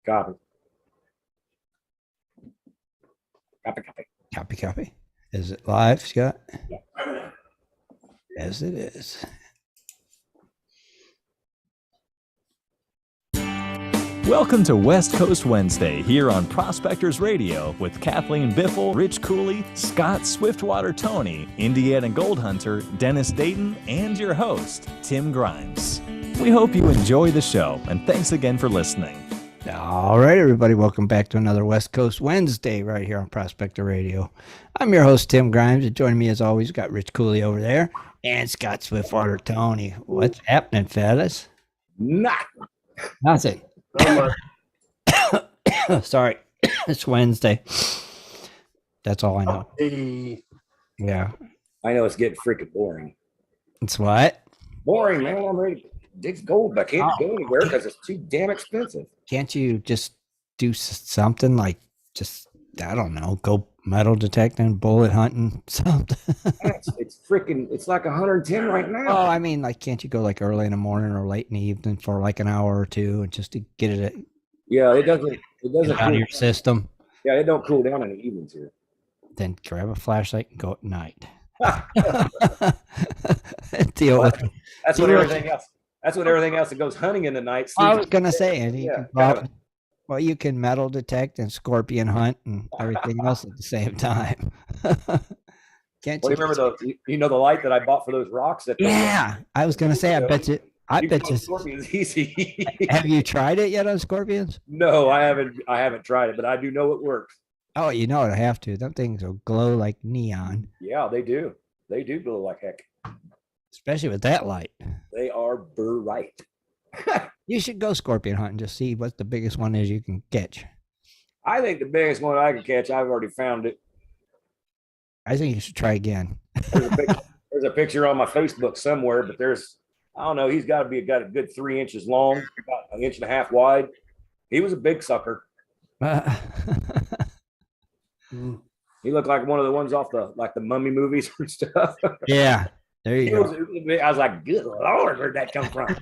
Copy. Copy, copy. Copy, copy. Is it live, Scott? Yeah. Yes, it is. Welcome to West Coast Wednesday here on Prospectors Radio with Kathleen Biffle, Rich Cooley, Scott Swiftwater Tony, Indiana Gold Hunter, Dennis Dayton, and your host, Tim Grimes. We hope you enjoy the show, and thanks again for listening. All right, everybody, welcome back to another West Coast Wednesday right here on Prospector Radio. I'm your host, Tim Grimes, and joining me as always, we've got Rich Cooley over there and Scott Swiftwater Tony. What's happening, fellas? Nothing. Sorry, it's Wednesday. That's all I know. Hey. Yeah. I know it's getting freaking boring. It's what? Boring, man. I'm ready to dig gold, but I can't go anywhere because it's too damn expensive. Can't you just do something like just, I don't know, go metal detecting, bullet hunting, something? It's like 110 right now. Oh, I mean, like, can't you go like early in the morning or late in the evening for like an hour or two and just to get it Yeah, it doesn't out of your system? Yeah, it don't cool down in the evenings here. Then grab a flashlight and go at night. Deal with it. That's what everything else. That's what everything else that goes hunting in the night. I was gonna say, and Yeah, you can metal detect and scorpion hunt and everything else at the same time. Can't Well, you? remember the light that I bought for those rocks? Yeah, I was gonna say, I bet you. Scorpions easy. Have you tried it yet on scorpions? No, I haven't tried it, but I do know it works. Oh, you know it. I have to. Them things will glow like neon. Yeah, they do. They do glow like heck. Especially with that light. They are bright. You should go scorpion hunting, just see what the biggest one is you can catch. I think the biggest one I can catch, I've already found it. I think you should try again. There's a picture on my Facebook somewhere, but I don't know, he's got a good 3 inches long, about an inch and a half wide. He was a big sucker. He looked like one of the ones off the Mummy movies and stuff. Yeah, there you go. I was like, good Lord, where'd that come from?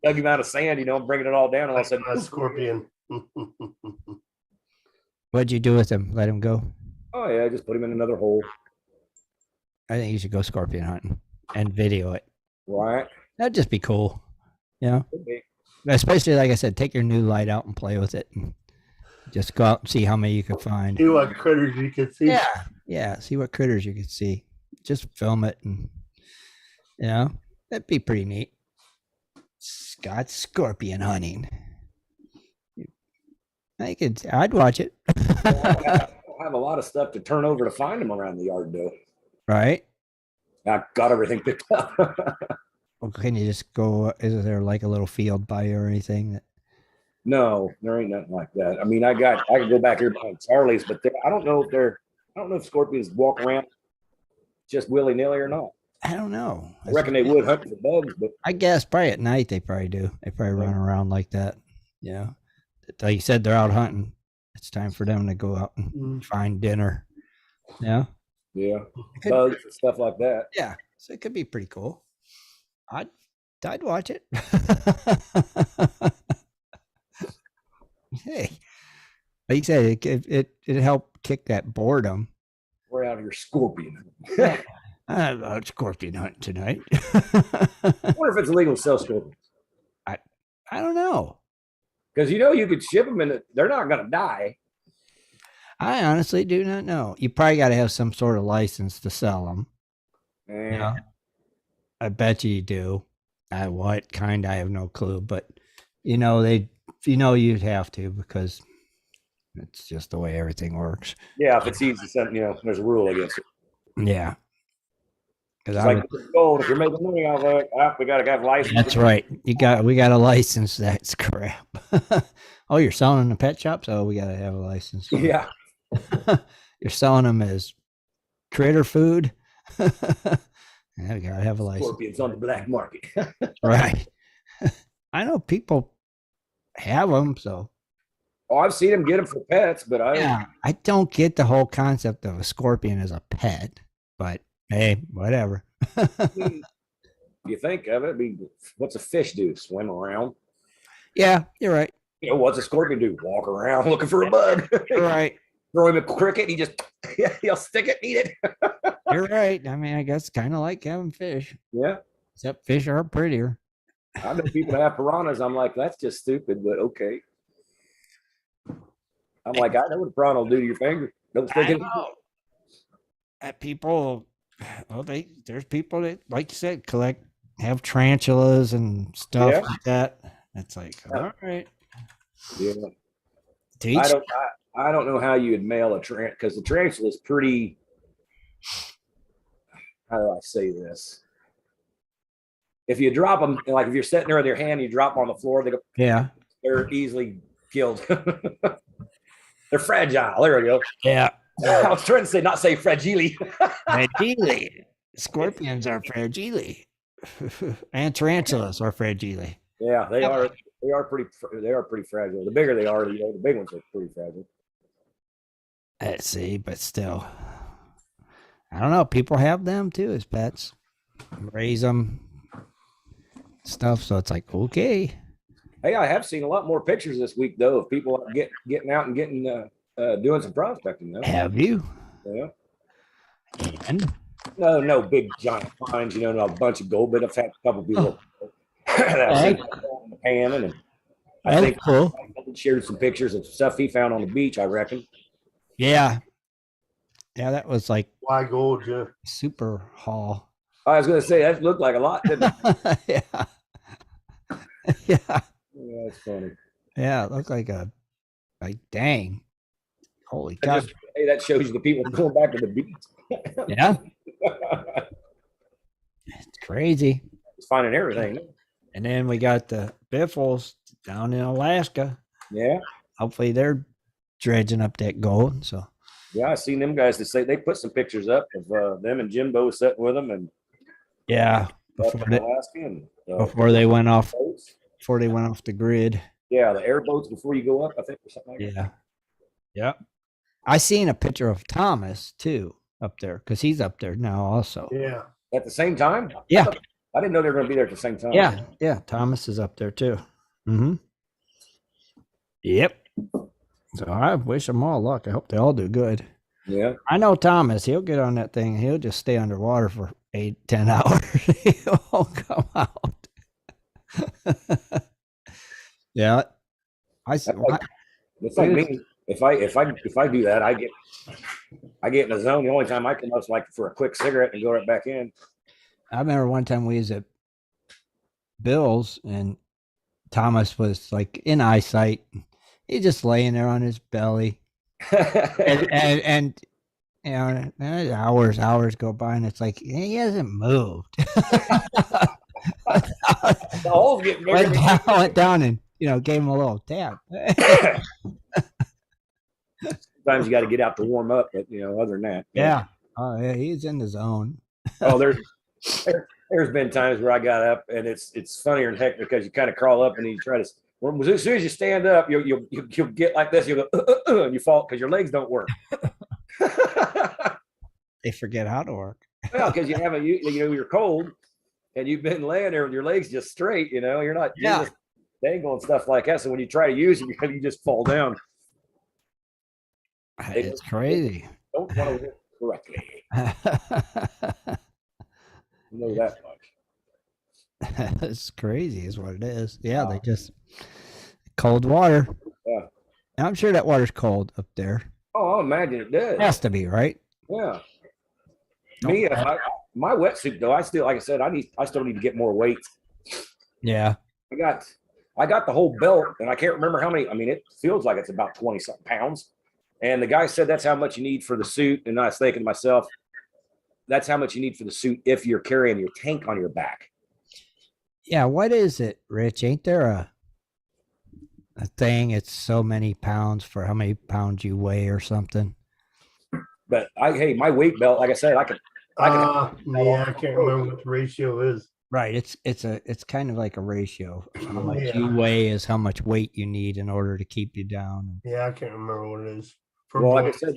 Dug him out of sand, bringing it all down. All of a sudden, a scorpion. What'd you do with him? Let him go? Oh yeah, just put him in another hole. I think you should go scorpion hunting and video it. Right. That'd just be cool. Yeah. Especially, like I said, take your new light out and play with it. And just go out and see how many you can find. See what critters you can see. Yeah. Yeah. See what critters you can see. Just film it, and that'd be pretty neat. Scott scorpion hunting. I'd watch it. I have a lot of stuff to turn over to find them around the yard, though. Right. I got everything picked up. Well, can you just go? Is there like a little field by you or anything? No, there ain't nothing like that. I mean, I could go back here behind Charlie's, but I don't know if scorpions walk around just willy-nilly or not. I don't know. I reckon they would hunt for bugs, but I guess probably at night they probably do. They probably run around like that. Yeah. Like you said, they're out hunting. It's time for them to go out and find dinner. Yeah. Yeah. Bugs and stuff like that. Yeah. So it could be pretty cool. I'd watch it. Hey, like you said, it helped kick that boredom. We're out here scorpion. I'm out scorpion hunting tonight. I wonder if it's illegal to sell scorpions. I don't know. Because you could ship them and they're not going to die. I honestly do not know. You probably got to have some sort of license to sell them. Yeah. I bet you do. What kind? I have no clue. But you'd have to, because it's just the way everything works. Yeah, if it's easy, there's a rule against it. Yeah. It's like gold. If you're making money off of it, we got to have a license. That's right. We got a license. That's crap. Oh, you're selling in the pet shops? Oh, we got to have a license. Yeah. You're selling them as critter food? Yeah, we got to have a license. Scorpions on the black market. Right. I know people have them, so. Oh, I've seen them get them for pets, but I don't get the whole concept of a scorpion as a pet, but hey, whatever. You think of it, what's a fish do? Swim around? Yeah, you're right. You know, what's a scorpion do? Walk around looking for a bug. Right. Throw him a cricket, he just he'll stick it, eat it. You're right. I mean, I guess kind of like having fish, Yeah. except fish are prettier. I know people that have piranhas. I'm like, that's just stupid, but okay. I'm like, I know what a piranha will do to your finger. Don't stick I it. know. People, well, there's people that, like you said, have tarantulas and stuff Yeah. like that. It's like, all right. Yeah. Teach. I don't know how you would mail a tarantula, because the tarantula is pretty. How do I say this? If you drop them, like if you're sitting there with your hand, you drop them on the floor, they're easily killed. They're fragile. There we go. Yeah. I was trying to say, not say fragile. Fragile. Scorpions are fragile. And tarantulas are fragile. Yeah, they are. They are pretty fragile. The bigger they are, the big ones are pretty fragile. Let's see, but still, I don't know. People have them too as pets, raise them, stuff. So it's like, okay. Hey, I have seen a lot more pictures this week though of people getting out and getting doing some prospecting though. Have you? Yeah. And No big giant finds, not a bunch of gold, but I've had a couple people that I've seen in the pan, and I think cool. he shared some pictures of stuff he found on the beach, I reckon. Yeah. Yeah, that was like Why gold, yeah. super haul. I was going to say that looked like a lot, didn't it? Yeah. Yeah. Yeah, that's funny. Yeah, it looked like dang. Holy cow. Hey, that shows you the people going back to the beach. Yeah. It's crazy. It's finding everything. And then we got the Biffles down in Alaska. Yeah. Hopefully they're dredging up that gold. So yeah, I seen them guys that say they put some pictures up of them and Jimbo sitting with them, and yeah, before they went off the grid. Yeah, the airboats before you go up, I think, or something like that. Yeah. Yep. I seen a picture of Thomas too up there because he's up there now also. Yeah. At the same time? Yeah. I didn't know they were going to be there at the same time. Yeah. Yeah. Thomas is up there too. Mm-hmm. Yep. So I wish them all luck. I hope they all do good. Yeah. I know Thomas. He'll get on that thing. He'll just stay underwater for 8-10 hours. He won't come out. Yeah. It's like me. If I do that, I get in the zone. The only time I come up is like for a quick cigarette and go right back in. I remember one time we was at Bill's and Thomas was like in eyesight. He's just laying there on his belly. and hours go by and it's like he hasn't moved. The hole's getting bigger. Went down and gave him a little tap. Sometimes you got to get out to warm up, but other than that. Yeah. Oh yeah, he's in the zone. Oh, there's been times where I got up and it's funnier than heck because you kind of crawl up and you try to. As soon as you stand up, you'll get like this. You go and you fall because your legs don't work. They forget how to work. Well, because you're cold and you've been laying there with your legs just straight. You're not just dangling stuff like that. So when you try to use it, you just fall down. It's crazy. Don't want to work correctly. You know that much. It's crazy, is what it is. Yeah, they just cold water. Yeah, I'm sure that water's cold up there. Oh, I'll imagine it does. It has to be, right? Yeah. Me, my wetsuit though, I still, like I said, I still need to get more weight. Yeah. I got the whole belt, and I can't remember how many. I mean, it feels like it's about 20-something pounds. And the guy said that's how much you need for the suit. And I was thinking to myself, that's how much you need for the suit if you're carrying your tank on your back. Yeah, what is it, Rich? Ain't there a thing? It's so many pounds for how many pounds you weigh or something. But my weight belt, like I said, I can't remember what the ratio is. Right, it's kind of like a ratio. How much you weigh is how much weight you need in order to keep you down. Yeah, I can't remember what it is. Well, like I said,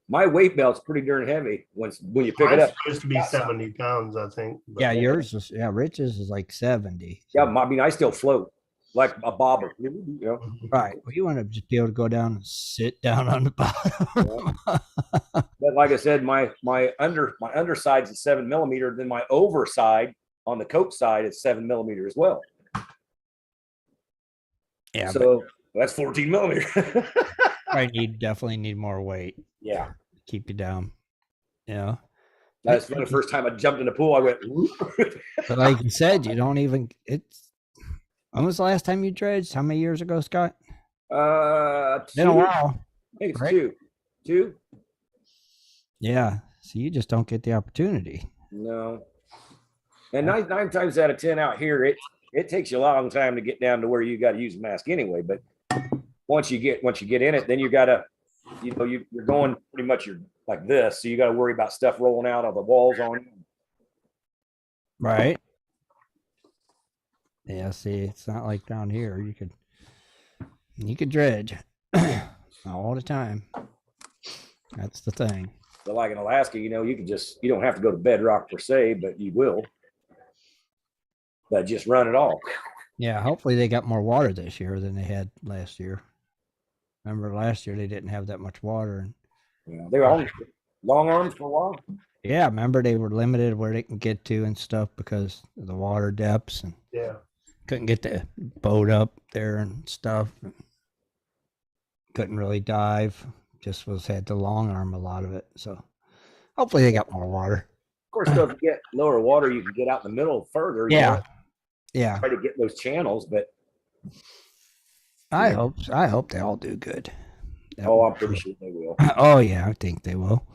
my weight belt's pretty darn heavy when you pick it up. It's supposed to be 70 pounds, I think. Yeah, yours is Rich's is like 70. Yeah, I mean, I still float. like a bobber. You know, Right. Well, you want to just be able to go down and sit down on the bottom. but like I said, my underside's is 7 millimeter. Then my overside on the coat side is 7 millimeter as well. Yeah. So that's 14 millimeter. I definitely need more weight. Yeah. Keep you down. Yeah. That's the first time I jumped in the pool. I went, but like you said, you don't even. It's. When was the last time you dredged? How many years ago, Scott? Been a while. I think it's right? two. Yeah. So you just don't get the opportunity. No. And nine times out of 10 out here, it takes you a long time to get down to where you got to use a mask anyway. But once you get in it, then you got to, you're going pretty much you're like this. So you got to worry about stuff rolling out of the walls on you. Right. Yeah. See, it's not like down here. You could dredge all the time. That's the thing. But like in Alaska, you don't have to go to bedrock per se, but you will. But just run it all. Yeah, hopefully they got more water this year than they had last year. Remember last year they didn't have that much water. Yeah, they were on long arms for a while. Yeah, remember they were limited where they can get to and stuff because of the water depths and couldn't get the boat up there and stuff. Couldn't really dive. Just had to long arm a lot of it. So hopefully they got more water. Of course, though, if you get lower water, you can get out in the middle further. Yeah. Try to get those channels, but I hope they all do good. I'm pretty sure they will. Oh yeah, I think they will.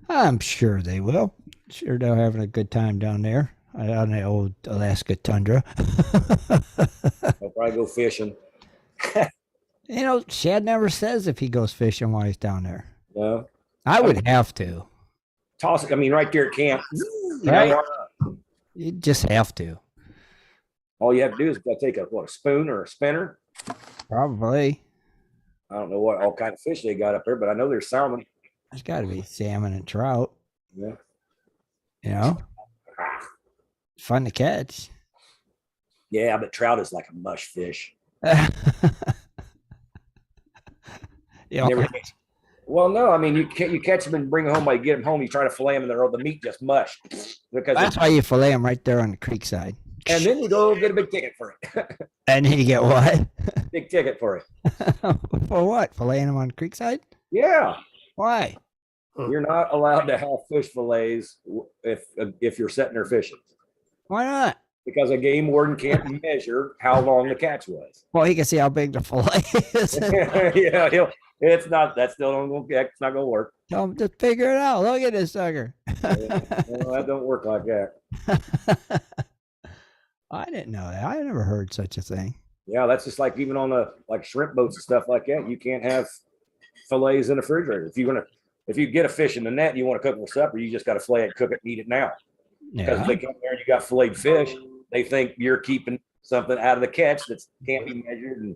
I'm sure they will. Sure, they're having a good time down there on the old Alaska tundra. I'll probably go fishing. Shad never says if he goes fishing while he's down there. No, I would have to. Toss it. I mean, right there at camp. Right? You just have to. All you have to do is take a spoon or a spinner. Probably. I don't know what all kind of fish they got up there, but I know there's salmon. There's got to be salmon and trout. Yeah. Fun to catch. Yeah, but trout is like a mush fish. Well, no, I mean you catch them and bring them home. By get them home, you try to fillet them, and the meat just mush because that's why you fillet them right there on the creek side. And then you go get a big ticket for it. And then you get what? Big ticket for it. For what? Filleting them on the creek side? Yeah. Why? You're not allowed to have fish fillets if you're sitting there fishing. Why not? Because a game warden can't measure how long the catch was. Well, he can see how big the fillet is. Yeah, it's not. That's still it's not going to work. Tell him just figure it out. Look at this sucker. Well, that don't work like that. I didn't know that. I never heard such a thing. Yeah, that's just like even on the shrimp boats and stuff like that. You can't have fillets in the refrigerator. If you get a fish in the net and you want to cook it for supper, you just got to fillet it, cook it, and eat it now. Because if they come there and you got filleted fish, they think you're keeping something out of the catch that can't be measured. And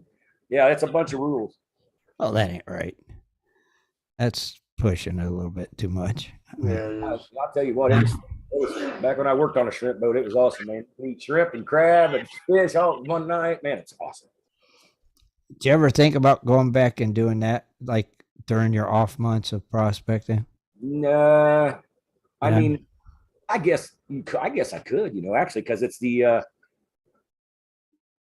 yeah, it's a bunch of rules. Oh, that ain't right. That's pushing it a little bit too much. I'll tell you what, it was back when I worked on a shrimp boat. It was awesome, man. We eat shrimp and crab and fish all one night. Man, it's awesome. Did you ever think about going back and doing that, like during your off months of prospecting? No, I mean, I guess I could, actually, because it's the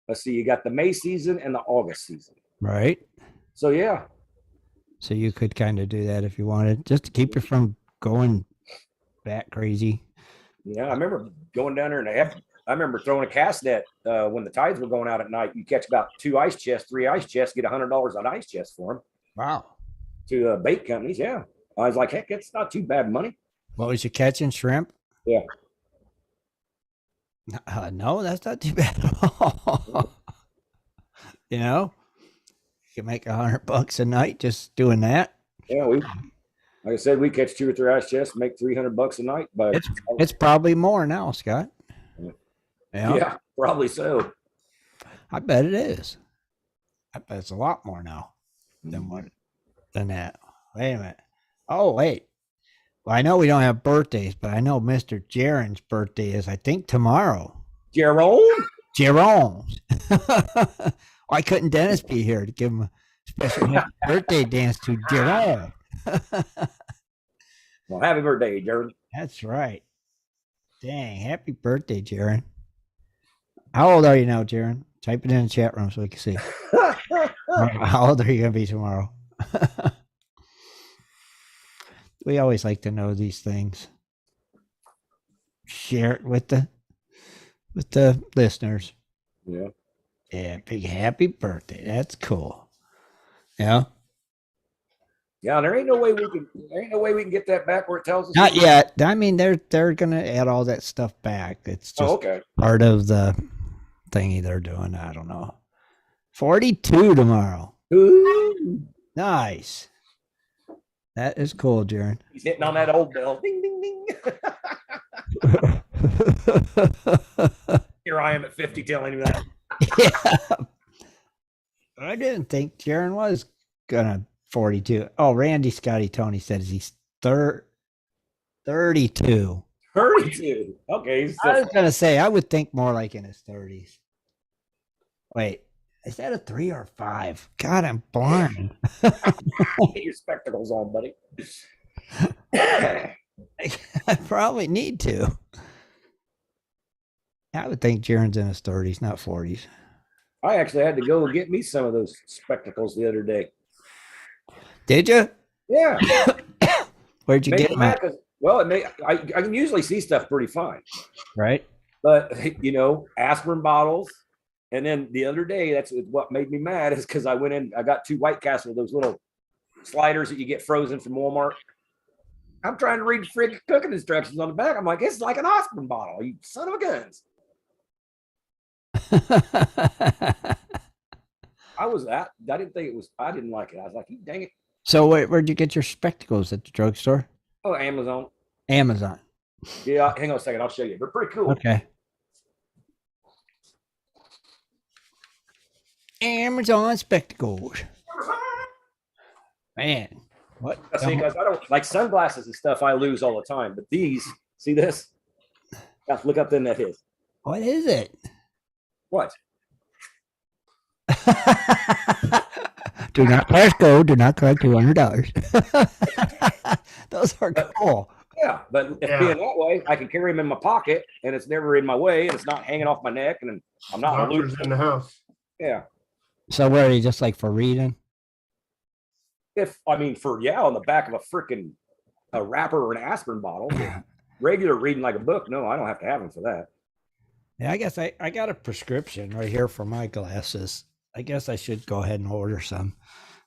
let's see, you got the May season and the August season, right? So yeah, so you could kind of do that if you wanted, just to keep you from going bat crazy. Yeah, I remember going down there and I remember throwing a cast net when the tides were going out at night. You catch about 3 ice chests, get $100 on ice chests for them. Wow. To bait companies, yeah. I was like, heck, it's not too bad money. What was you catching, shrimp? Yeah. No, that's not too bad at all. You can make $100 a night just doing that. Yeah, like I said, we catch 2 or 3 ice chests, make $300 a night. But it's probably more now, Scott. Yeah, probably so. I bet it is. I bet it's a lot more now than that. Wait a minute. Oh, wait. Well, I know we don't have birthdays, but I know Mr. Jaron's birthday is, I think, tomorrow. Jerome? Jerome's. Why couldn't Dennis be here to give him a special happy birthday dance to Jerome? Well, happy birthday, Jared. That's right. Dang, happy birthday, Jaron. How old are you now, Jaron? Type it in the chat room so we can see. How old are you going to be tomorrow? We always like to know these things. Share it with the listeners. Yeah. Yeah, big happy birthday. That's cool. Yeah. Yeah, there ain't no way we can get that back where it tells us. Not yet. I mean, they're gonna add all that stuff back. It's just okay. part of the thingy they're doing. I don't know. 42 tomorrow. Ooh. Nice. That is cool, Jaron. He's hitting on that old bell. Ding, ding, ding. Here I am at 50 telling you that. Yeah. I didn't think Jaron was gonna 42. Oh, Randy Scotty Tony says he's 32. 32. Okay. He's I was gonna say I would think more like in his 30s. Wait, is that a 3 or 5? God, I'm blind. Get your spectacles on, buddy. I probably need to. I would think Jaron's in his 30s, not 40s. I actually had to go and get me some of those spectacles the other day. Did you? Yeah. Where'd you get them? Well, I can usually see stuff pretty fine. Right. But, aspirin bottles. And then the other day, that's what made me mad is because I went in, I got 2 White Castle, those little sliders that you get frozen from Walmart. I'm trying to read the freaking cooking instructions on the back. I'm like, it's like an aspirin bottle, you son of a guns. I didn't think it was, I didn't like it. I was like, you dang it. So where'd you get your spectacles? At the drugstore? Oh, Amazon. Amazon. Yeah, hang on a second. I'll show you. They're pretty cool. Okay. Amazon spectacles. Man, what? See, because I don't like sunglasses and stuff. I lose all the time, but these, see this? Yeah, look up then. That is. What is it? What? Do not pass go. Do not collect $200. Those are cool. Yeah, but being that way, I can carry them in my pocket, and it's never in my way, and it's not hanging off my neck, and I'm not Doctors in the house. Yeah. So what are they, just like for reading? On the back of a wrapper or an aspirin bottle. Regular reading like a book, no, I don't have to have them for that. Yeah, I guess I got a prescription right here for my glasses. I guess I should go ahead and order some.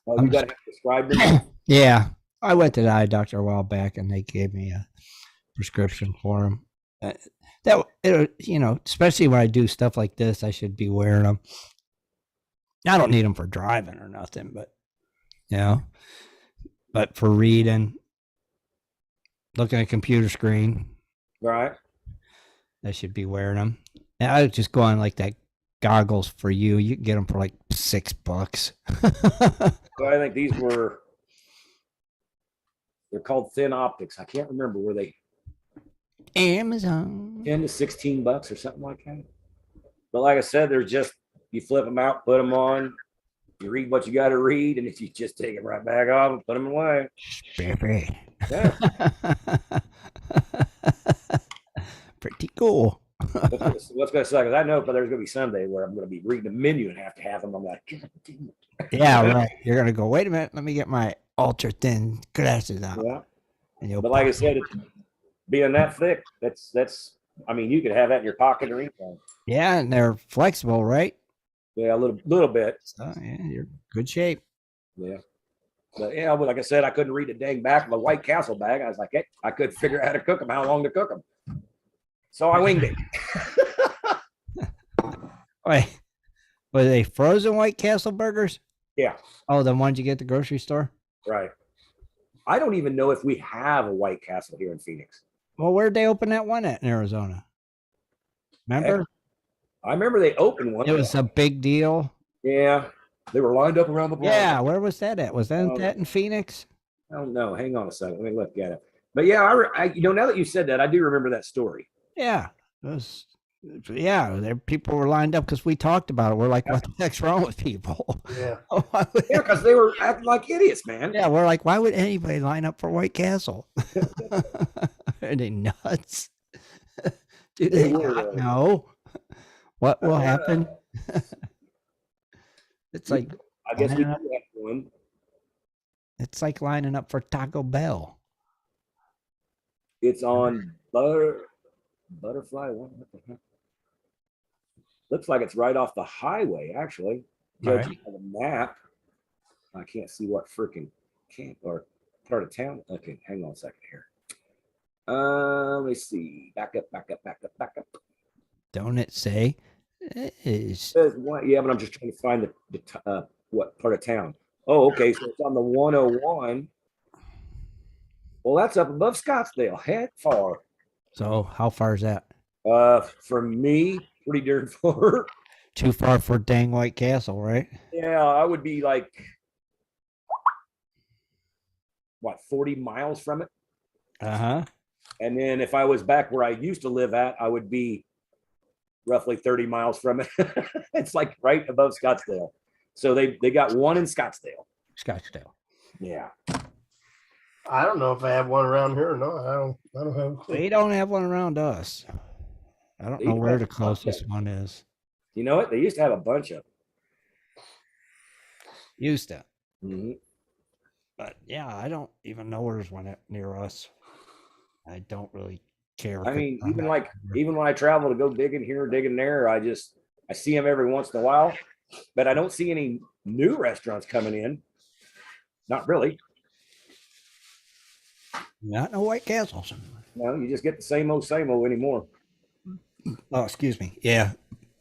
Oh, you got to prescribe them? Yeah, I went to the eye doctor a while back, and they gave me a prescription for them. Especially when I do stuff like this, I should be wearing them. I don't need them for driving or nothing, but but for reading, looking at a computer screen, Right. I should be wearing them. And I was just going like that goggles for you. You can get them for like $6. So I think they're called thin optics. I can't remember, were they Amazon 10 to $16 or something like that? But like I said, they're just, you flip them out, put them on, you read what you got to read, and if you just take them right back off and put them away. Baby. Yeah. Pretty cool. What's going to suck is I know, but there's going to be Sunday where I'm going to be reading the menu and have to have them. I'm like, yeah, right. You're going to go, wait a minute, let me get my ultra thin glasses out. Yeah. And but like I said, being that thick, that's you could have that in your pocket or anything. Yeah, and they're flexible, right? Yeah, a little bit. So yeah, you're in good shape. Yeah. But like I said, I couldn't read the dang back of a White Castle bag. I was like, hey, I could figure out how to cook them, how long to cook them. So I winged it. Wait, were they frozen White Castle burgers? Yeah. Oh, the ones you get at the grocery store? Right. I don't even know if we have a White Castle here in Phoenix. Well, where'd they open that one at in Arizona? Remember? I remember they opened one. It was a big deal. Yeah. They were lined up around the block. Yeah, where was that at? Was that in Phoenix? I don't know. Hang on a second. Let me look at it. But yeah, I now that you said that, I do remember that story. Yeah, it Yeah, there people were lined up because we talked about it. We're like, what the heck's wrong with people? Yeah. Yeah, because they were acting like idiots, man. Yeah, we're like, why would anybody line up for White Castle? Are they nuts? Do They they were, not know what will uh, happen? It's like I guess we lining do up, have one. it's like lining up for Taco Bell. It's on Butterfly. What the heck? Looks like it's right off the highway, actually. Judging by the map, I can't see what freaking camp or part of town. Okay, hang on a second here. Let me see. Back up. Don't it say? It is. Says what? Yeah, but I'm just trying to find what part of town. Oh, okay. So it's on the 101. Well, that's up above Scottsdale. Heck far. So how far is that? For me, pretty darn far. Too far for dang White Castle, right? Yeah, I would be like, what, 40 miles from it? Uh-huh. And then if I was back where I used to live at, I would be roughly 30 miles from it. It's like right above Scottsdale. So they got one in Scottsdale. Scottsdale. Yeah. I don't know if I have one around here or not. I don't have a clue. We don't have one around us. I don't know where the closest one is. You know what? They used to have a bunch of Used to. them. But yeah, I don't even know where's one near us. I don't really care. I mean, even when I travel to go digging here, digging there, I see them every once in a while, but I don't see any new restaurants coming in. Not really. Not no White Castles. No, you just get the same old anymore. Oh, excuse me. Yeah,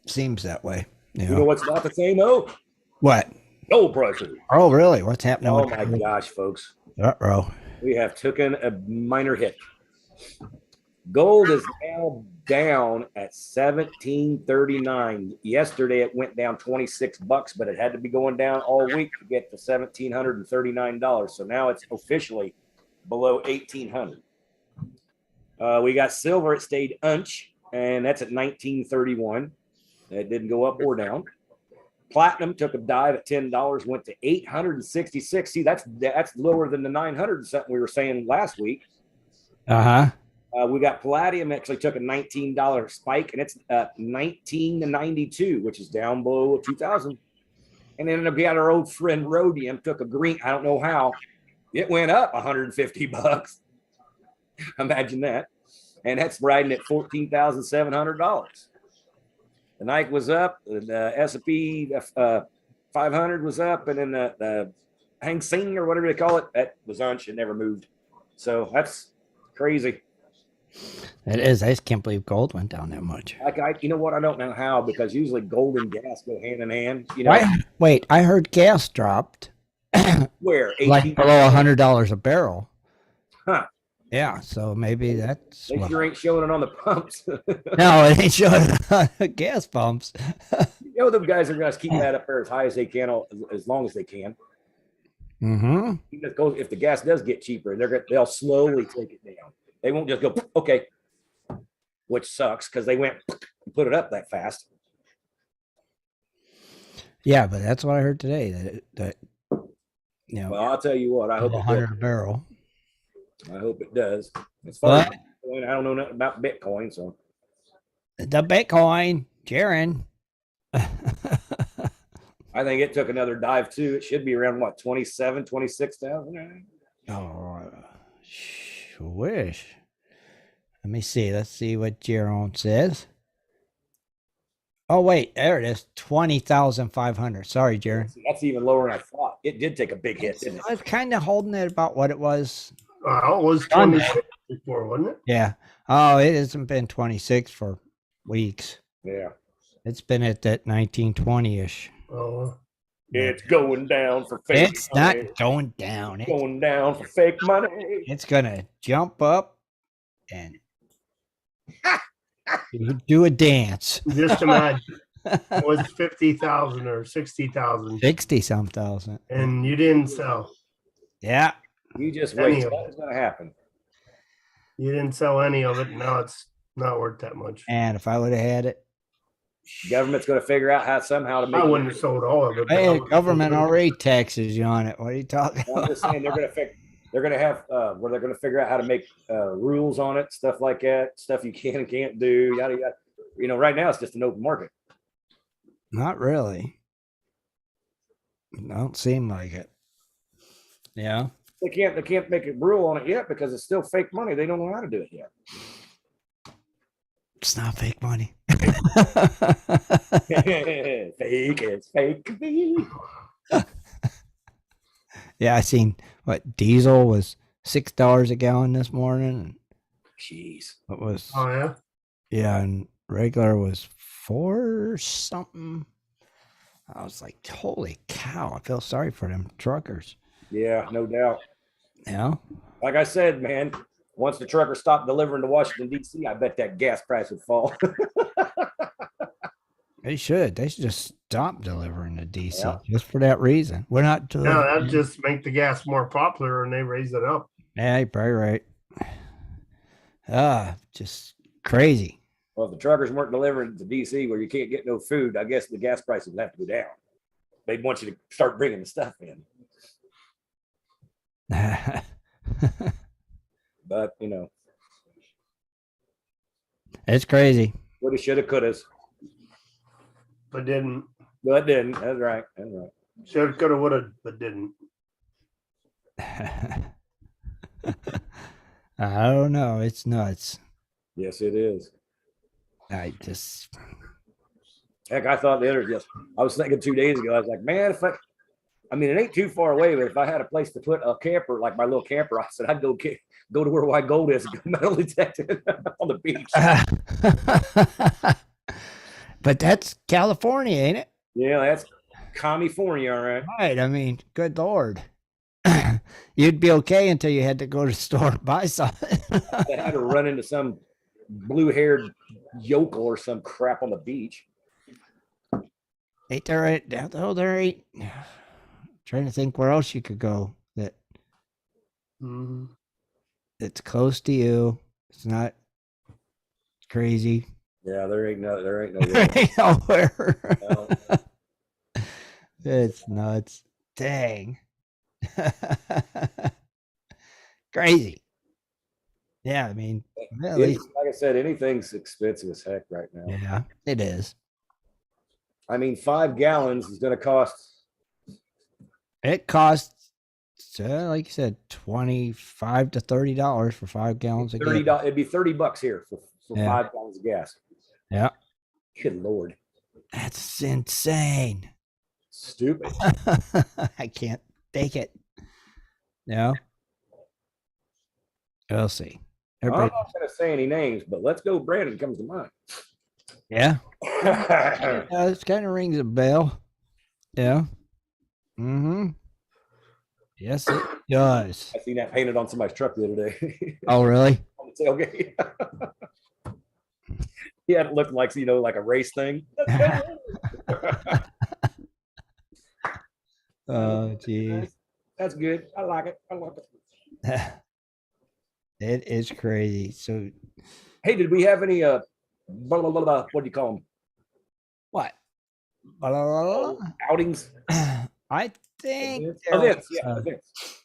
seems that way. Yeah. You know what's not the same old? What? Gold prices. Oh, really? What's happening? Oh with my gosh, folks. Uh-oh. We have taken a minor hit. Gold is now down at 1739. Yesterday it went down $26, but it had to be going down all week to get to $1,739. So now it's officially below 1,800. We got silver. It stayed unch, and that's at 1931. It didn't go up or down. Platinum took a dive at $10, went to 866. See, that's lower than the 900 something we were saying last week. Uh-huh. We got palladium actually took a $19 spike, and it's 1992, which is down below 2000. And then we got our old friend rhodium took a green. I don't know how it went up $150. Imagine that, and that's riding at $14,700. The Nike was up, the S&P 500 was up, and then the Hang Seng or whatever they call it, that was unch and never moved. So that's crazy. It is. I just can't believe gold went down that much. You know what? I don't know how, because usually gold and gas go hand in hand. You know, Wait, I heard gas dropped. where like below $100 a barrel. Huh? Yeah, so maybe that's. They sure ain't showing it on the pumps. No, it ain't showing on the gas pumps. You know, them guys are going to keep that up there as high as they can, as long as they can. Mm-hmm. If the gas does get cheaper, they'll slowly take it down. They won't just go, okay, which sucks because they went and put it up that fast. Yeah, but that's what I heard today. That you know, well, I'll tell you what, I hope $100 a barrel. I hope it does. As far as Bitcoin, I don't know nothing about Bitcoin, so the Bitcoin, Jaron. I think it took another dive too. It should be around what, 27, 26,000? Oh, wish. Let me see. Let's see what Jaron says. Oh wait, there it is. 20,500. Sorry, Jaron. That's even lower than I thought. It did take a big hit, didn't it? I was kind of holding it about what it was. It was 26 before, wasn't it? Yeah. Oh, it hasn't been 26 for weeks. Yeah. It's been at that 1920-ish. Oh. It's going down for fake It's money. not going down. It's going down for fake money. It's gonna jump up and do a dance. Just imagine. It was 50,000 or 60,000. 60-some thousand. And you didn't sell. Yeah. You just wait. What's going to happen? You didn't sell any of it. Now it's Not worth that much. And if I would have had it, Government's going to figure out how somehow to make. I wouldn't have sold all of it. but I hey, would've government sold it. already taxes you on it. What are you talking I'm about? just saying they're going to they're going to have where they're going to figure out how to make rules on it, stuff like that, stuff you can and can't do, yada yada. You know, right now it's just an open market. Not really. Don't seem like it. Yeah. They can't make a rule on it yet because it's still fake money. They don't know how to do it yet. It's not fake money. Fake, it's fake. Yeah, I seen what diesel was $6 a gallon this morning. Jeez. It was Oh yeah. yeah, and regular was 4 something. I was like, holy cow! I feel sorry for them truckers. Yeah, no doubt. Yeah. Like I said, man, once the truckers stopped delivering to Washington, D.C., I bet that gas price would fall. They should. They should just stop delivering to DC Yeah. just for that reason. We're not No, delivering. that just make the gas more popular and they raise it up. Yeah, you're probably right. Just crazy. Well, if the truckers weren't delivering to D.C. where you can't get no food, I guess the gas prices would have to go down. They'd want you to start bringing the stuff in. But, you know, It's crazy. woulda, shoulda, coulda. But didn't. But it didn't. That's right. That's right. Shoulda, coulda, woulda, but didn't. I don't know. It's nuts. Yes, it is. I just Heck, I thought the other yes. I was thinking 2 days ago. I was like, man, if I mean, it ain't too far away, but if I had a place to put a camper, like my little camper, I said I'd go to where white gold is and go metal detected on the beach. but that's California, ain't it? Yeah, that's California, all right. Right. I mean, good Lord. You'd be okay until you had to go to the store and buy something. They had to run into some blue-haired yokel or some crap on the beach. Ain't there right? Oh, there ain't. Trying to think where else you could go that Mhm. it's close to you. It's not crazy. Yeah, there ain't no There way. ain't nowhere. No. It's nuts. Dang. Crazy. Yeah, I mean, at least, Like I said, anything's expensive as heck right now. yeah, it is. I mean, 5 gallons is going to cost. It costs, like you said, $25 to $30 for 5 gallons of gas. $30. It'd be $30 here for Yeah. 5 gallons of gas. Yeah, Good Lord. that's insane. Stupid. I can't take it. No, we'll see. I'm Everybody, not going to say any names, but Let's Go Brandon comes to mind. yeah, this kind of rings a bell. Yeah. Mm-hmm. Yes, it does. I seen that painted on somebody's truck the other day. Oh, really? On the tailgate. Yeah, it looked like, like a race thing. Oh, geez. That's good. I like it. I like it. It is crazy. So, Hey, did we have any blah, blah, blah, blah, what do you call them? what? Outings? I think Events. Yeah, events.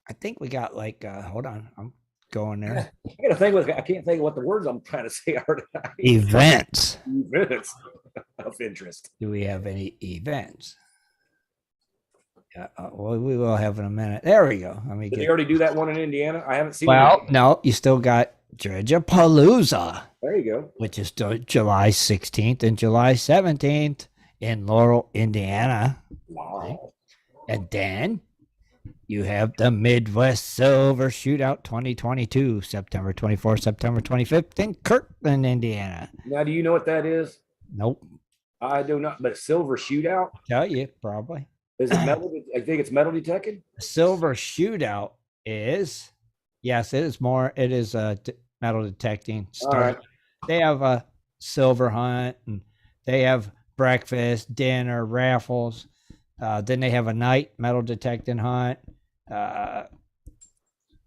I think we got like hold on, I'm going there. I can't think of what the words I'm trying to say are tonight. Events. Events of interest. Do we have any events? Yeah, well, we will have in a minute. There we go. Let me Did they get. already do that one in Indiana? I haven't seen Well, it. no, you still got Georgia Palooza, There you go. which is July 16th and July 17th in Laurel, Indiana. Wow. And then you have the Midwest Silver Shootout 2022, September 24th, September 25th in Kirtland, Indiana. Now, do you know what that is? Nope. I do not, but Silver Shootout? Tell you, probably. Is it metal? I think it's metal detected. Silver Shootout is, yes, it is more, it is metal detecting. All right. They have a silver hunt and they have breakfast, dinner, raffles. Then they have a night metal detecting hunt.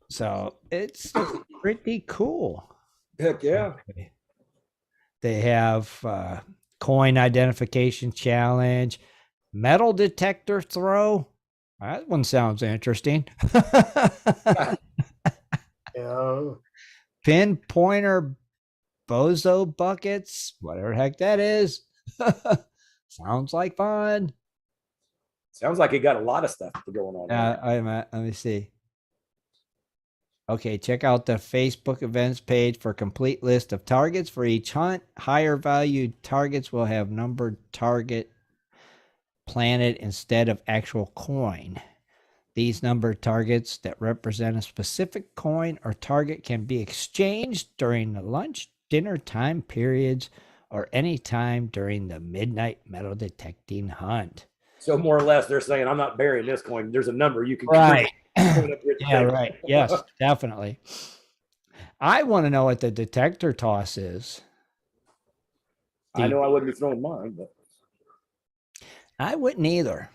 So it's pretty cool. Heck yeah. They have coin identification challenge, metal detector throw. That one sounds interesting. Yeah. Pinpointer bozo buckets, whatever the heck that is. Sounds like fun. Sounds like it got a lot of stuff going on. Let me see. Okay, check out the Facebook events page for a complete list of targets for each hunt. Higher valued targets will have numbered target planted instead of actual coin. These numbered targets that represent a specific coin or target can be exchanged during the lunch, dinner time periods, or any time during the midnight metal detecting hunt. So more or less, they're saying, I'm not burying this coin. There's a number you can Right. Yeah, right. Yes, definitely. I want to know what the detector toss is. I know I wouldn't be throwing mine, but I wouldn't either.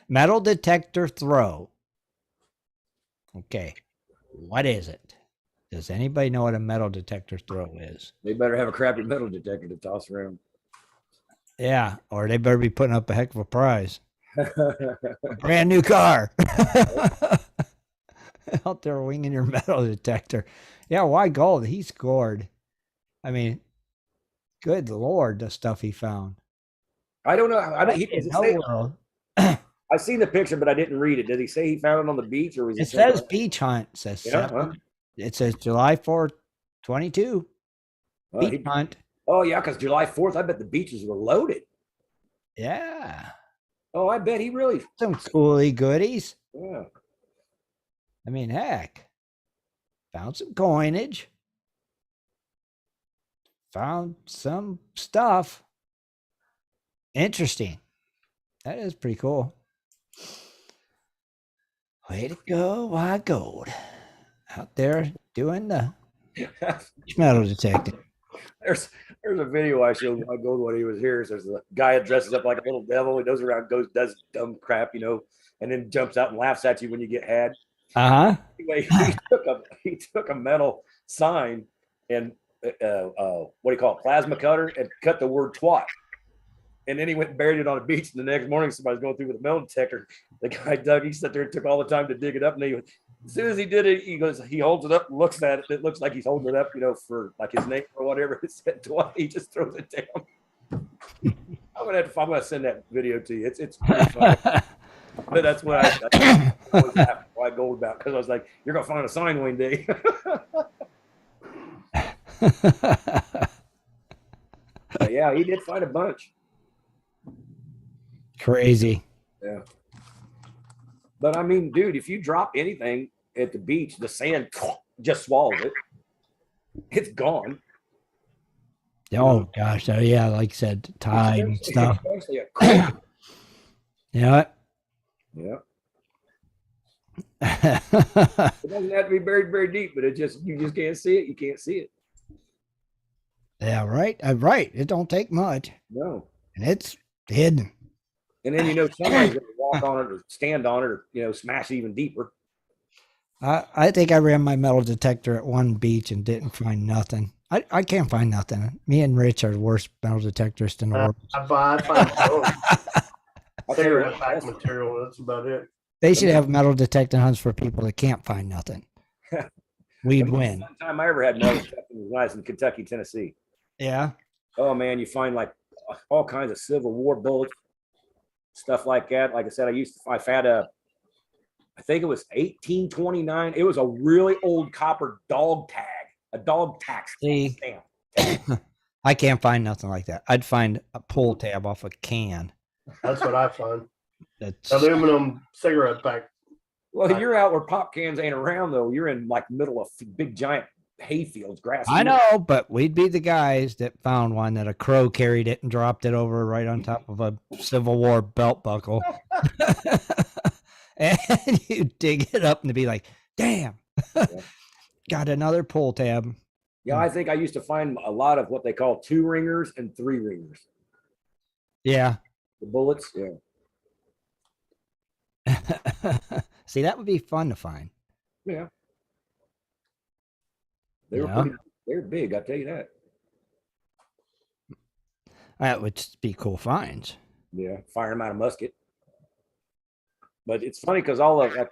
Metal detector throw. Okay. What is it? Does anybody know what a metal detector throw is? they better have a crappy metal detector to toss around. Yeah, or they better be putting up a heck of a prize. A brand new car. Out there winging your metal detector. Yeah, why gold? He scored. I mean, good Lord, the stuff he found. I don't know. I've seen the picture, but I didn't read it. Did he say he found it on the beach, or was it says beach hunt? It says It says July 4th, 22. Beach hunt. Oh yeah, because July 4th, I bet the beaches were loaded. Yeah. Oh, I bet he really some coolie goodies. Yeah. I mean, heck, found some coinage, found some stuff. Interesting. That is pretty cool. Way to go, why gold. Out there doing the metal detecting. There's a video I showed my gold when he was here. So there's a guy that dresses up like a little devil. He goes around, does dumb crap, and then jumps out and laughs at you when you get had. Anyway, he took a metal sign and what do you call it, plasma cutter, and cut the word twat. And then he went and buried it on a beach. And the next morning, somebody's going through with a metal detector. The guy dug. He sat there and took all the time to dig it up. And as soon as he did it, he holds it up and looks at it. It looks like he's holding it up, for like his name or whatever. It said twat. He just throws it down. I'm gonna send that video to you. It's pretty funny. But that's what I always laugh why gold about, because I was like, you're gonna find a sign one day. But yeah, he did find a bunch. Crazy. Yeah. But I mean, dude, if you drop anything at the beach, the sand just swallows it. It's gone. Oh gosh, yeah, like I said, tide and stuff. Yeah. Yeah. It doesn't have to be buried very deep, but you just can't see it. You can't see it. Yeah, right. Right. It don't take much. No. And it's hidden. And then somebody's gonna walk on it or stand on it or smash even deeper. I think I ran my metal detector at one beach and didn't find nothing. I can't find nothing. Me and Rich are the worst metal detectorists in the world. I find cigarette pack material. That's about it. They should have metal detecting hunts for people that can't find nothing. We'd win. The time I ever had metal detecting was when I was in Kentucky, Tennessee. Yeah. Oh man, you find like all kinds of Civil War bullets, stuff like that. Like I said, I had I think it was 1829. It was a really old copper dog tag, a dog tax stamp. I can't find nothing like that. I'd find a pull tab off a can. That's what I find. That's aluminum cigarette pack. Well, you're out where pop cans ain't around though. You're in like middle of big giant hayfields, grass. I know, but we'd be the guys that found one that a crow carried it and dropped it over right on top of a Civil War belt buckle. And you dig it up and be like, damn, got another pull tab. Yeah, I think I used to find a lot of what they call 2 ringers and 3 ringers. Yeah. The bullets, yeah. See, that would be fun to find. Yeah. They were Yeah. they were big, I'll tell you that. That would be cool finds. Yeah, firing them out of musket. But it's funny because all of like,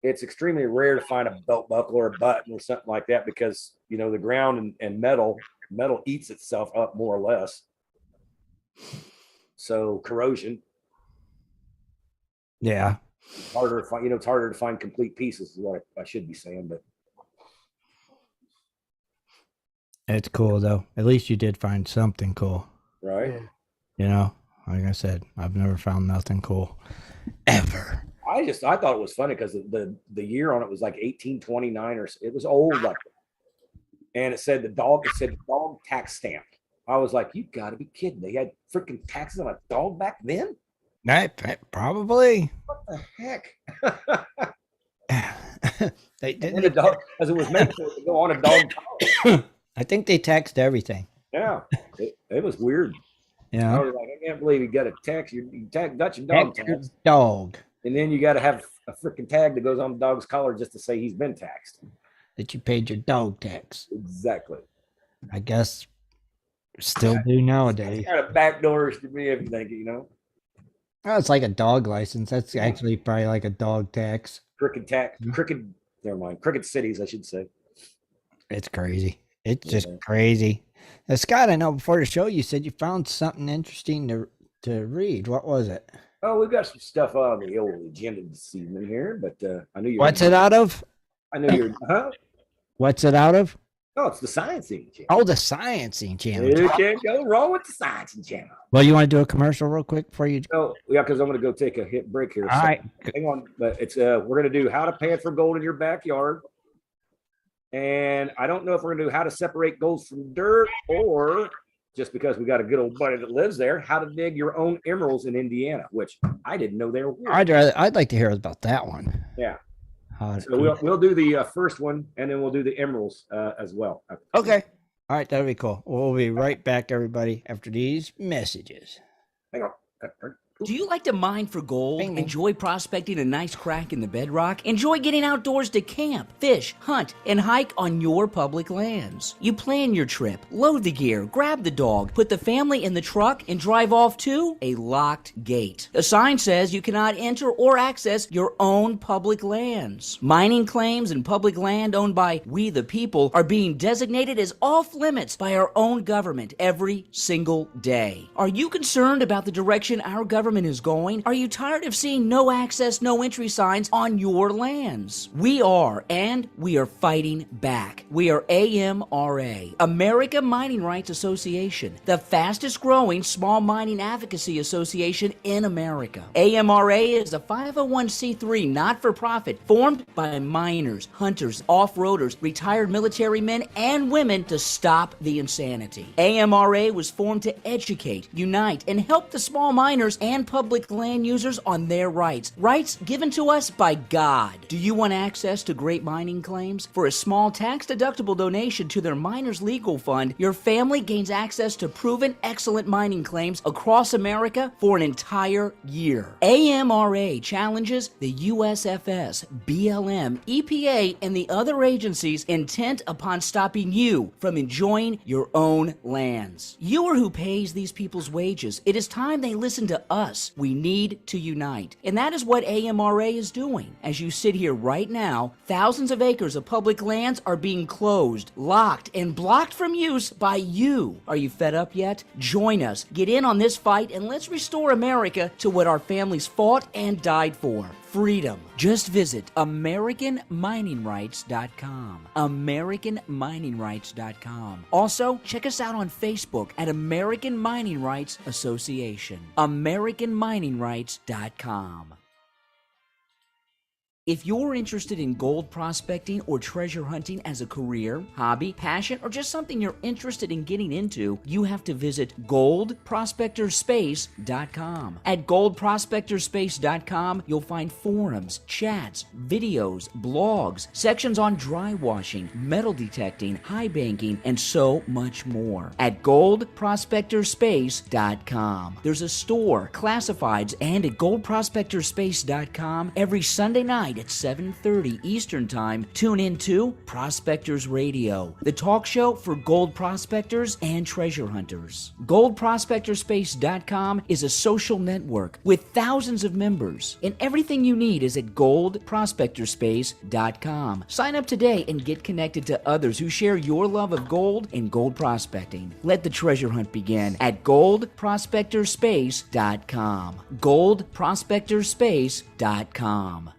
it's extremely rare to find a belt buckle or a button or something like that because the ground and metal eats itself up more or less. So corrosion. Yeah. It's harder to find. It's harder to find complete pieces. Is what I should be saying, but It's cool though. At least you did find something cool. right. Yeah. Like I said, I've never found nothing cool ever. I thought it was funny because the year on it was like 1829 or it was old like, and it said the dog tax stamp. I was like, you got to be kidding! They had freaking taxes on a dog back then. Probably. What the heck? They And didn't. the dog, as it was made for it to go on a dog collar. I think they taxed everything. Yeah, it was weird. I Yeah. was like, I can't believe you got a tax. Got your dog Tax your taxed, dog and then you got to have a freaking tag that goes on the dog's collar just to say he's been taxed. that you paid your dog tax. Exactly. I guess still do nowadays. Kind of backdoors to me, if you think, Oh, it's like a dog license. That's actually probably like a dog tax. Crooked tax, never mind, crooked cities, I should say. It's crazy. It's just Yeah. crazy. Now, Scott, I know before the show you said you found something interesting to read. What was it? Oh, we've got some stuff on the old agenda this evening here, but I knew you. What's it out of? I knew you're. Huh? Whatse it out of? Oh, it's the Sciencing channel. Oh, the Sciencing channel. You can't go wrong with the Sciencing channel. Well, you want to do a commercial real quick before you? Oh, yeah, because I'm going to go take a hit break here. All right. Hang on, but it's we're going to do how to pan for gold in your backyard, and I don't know if we're going to do how to separate gold from dirt, or just because we got a good old buddy that lives there, how to dig your own emeralds in Indiana, which I didn't know they were. I'd like to hear about that one. Yeah. So we'll do the first one, and then we'll do the emeralds as well. Okay. All right, that'll be cool. We'll be right back, everybody, after these messages. Hang on. Do you like to mine for gold? Bing, bing. Enjoy prospecting a nice crack in the bedrock? Enjoy getting outdoors to camp, fish, hunt, and hike on your public lands? You plan your trip, load the gear, grab the dog, put the family in the truck, and drive off to a locked gate. A sign says you cannot enter or access your own public lands. Mining claims and public land owned by we the people are being designated as off limits by our own government every single day. Are you concerned about the direction our government is going? Are you tired of seeing no access, no entry signs on your lands? We are, and we are fighting back. We are AMRA, America Mining Rights Association, the fastest growing small mining advocacy association in America. AMRA is a 501c3 not-for-profit formed by miners, hunters, off-roaders, retired military men, and women to stop the insanity. AMRA was formed to educate, unite, and help the small miners and public land users on their rights given to us by God. Do you want access to great mining claims? For a small tax-deductible donation to their miners' legal fund, your family gains access to proven excellent mining claims across America for an entire year. AMRA challenges the USFS, BLM, EPA, and the other agencies intent upon stopping you from enjoying your own lands. You are who pays these people's wages. It is time they listen to us. We need to unite. And that is what AMRA is doing. As you sit here right now, thousands of acres of public lands are being closed, locked, and blocked from use by you. Are you fed up yet? Join us. Get in on this fight and let's restore America to what our families fought and died for. Freedom. Just visit AmericanMiningRights.com. AmericanMiningRights.com. Also, check us out on Facebook at American Mining Rights Association. AmericanMiningRights.com. If you're interested in gold prospecting or treasure hunting as a career, hobby, passion, or just something you're interested in getting into, you have to visit goldprospectorspace.com. At goldprospectorspace.com, you'll find forums, chats, videos, blogs, sections on dry washing, metal detecting, high banking, and so much more. At goldprospectorspace.com. There's a store, classifieds, and at goldprospectorspace.com every Sunday night tonight at 7:30 Eastern Time, tune in to Prospectors Radio, the talk show for gold prospectors and treasure hunters. GoldProspectorsSpace.com is a social network with thousands of members, and everything you need is at GoldProspectorsSpace.com. Sign up today and get connected to others who share your love of gold and gold prospecting. Let the treasure hunt begin at GoldProspectorsSpace.com. GoldProspectorsSpace.com.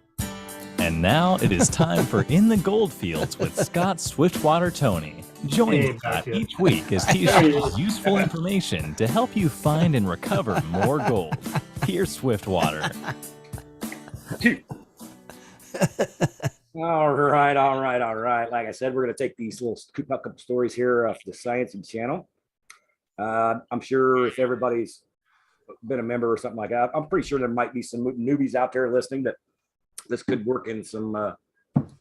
And now it is time for In the Goldfields with Scott Swiftwater Tony. Join Scott each week as he shares useful information to help you find and recover more gold. Here's Swiftwater. All right. Like I said, we're going to take these little couple stories here off the Sciencing channel. I'm sure if everybody's been a member or something like that, I'm pretty sure there might be some newbies out there listening that this could work in some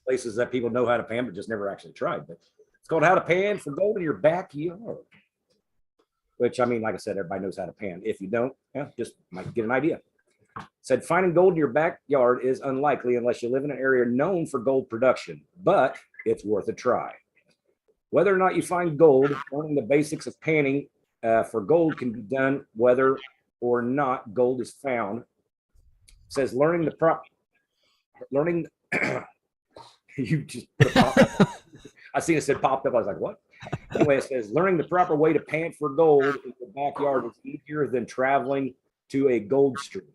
places that people know how to pan, but just never actually tried. But it's called How to Pan for Gold in Your Backyard. Which, I mean, like I said, everybody knows how to pan. If you don't, just might get an idea. It said finding gold in your backyard is unlikely unless you live in an area known for gold production, but it's worth a try. Whether or not you find gold, learning the basics of panning for gold can be done whether or not gold is found. It says learning you just put a pop up. I seen it said popped up. I was like, what? Anyway, it says learning the proper way to pan for gold in the backyard is easier than traveling to a gold stream.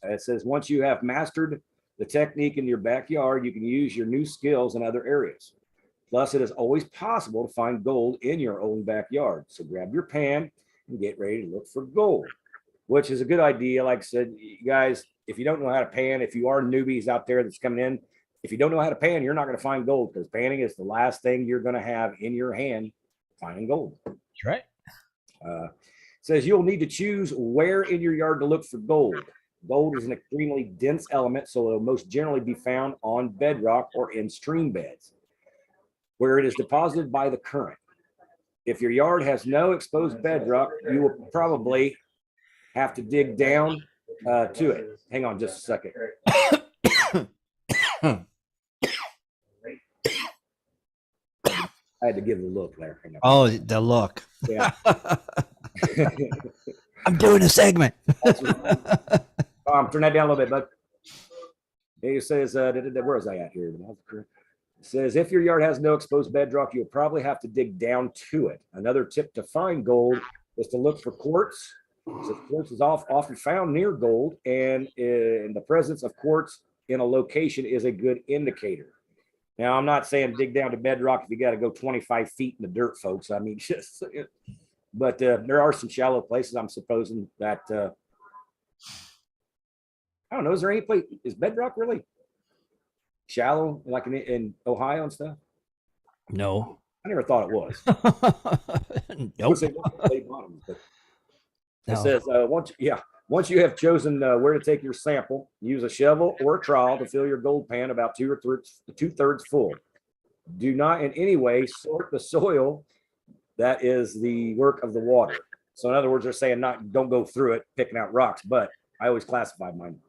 It says once you have mastered the technique in your backyard, you can use your new skills in other areas. Plus, it is always possible to find gold in your own backyard. So grab your pan and get ready to look for gold, which is a good idea. Like I said, you guys, if you don't know how to pan, if you are newbies out there that's coming in, if you don't know how to pan, you're not going to find gold because panning is the last thing you're going to have in your hand finding gold. That's right. Says you'll need to choose where in your yard to look for gold. Gold is an extremely dense element, so it will most generally be found on bedrock or in stream beds, where it is deposited by the current. If your yard has no exposed bedrock, you will probably have to dig down to it. Hang on just a second. I had to give it a look there. Oh, the look. Yeah. I'm doing a segment. Turn that down a little bit, bud. It says, where is I at here? It says, if your yard has no exposed bedrock, you'll probably have to dig down to it. Another tip to find gold is to look for quartz. So quartz is often found near gold, and in the presence of quartz in a location is a good indicator. Now, I'm not saying dig down to bedrock if you got to go 25 feet in the dirt, folks. I mean, but there are some shallow places. I'm supposing that I don't know. Is there any place? Is bedrock really shallow, like in Ohio and stuff? No. I never thought it was. Nope. It says once you have chosen where to take your sample, use a shovel or a trowel to fill your gold pan about two-thirds full. Do not in any way sort the soil. That is the work of the water. So in other words, they're saying don't go through it picking out rocks, but I always classify mine.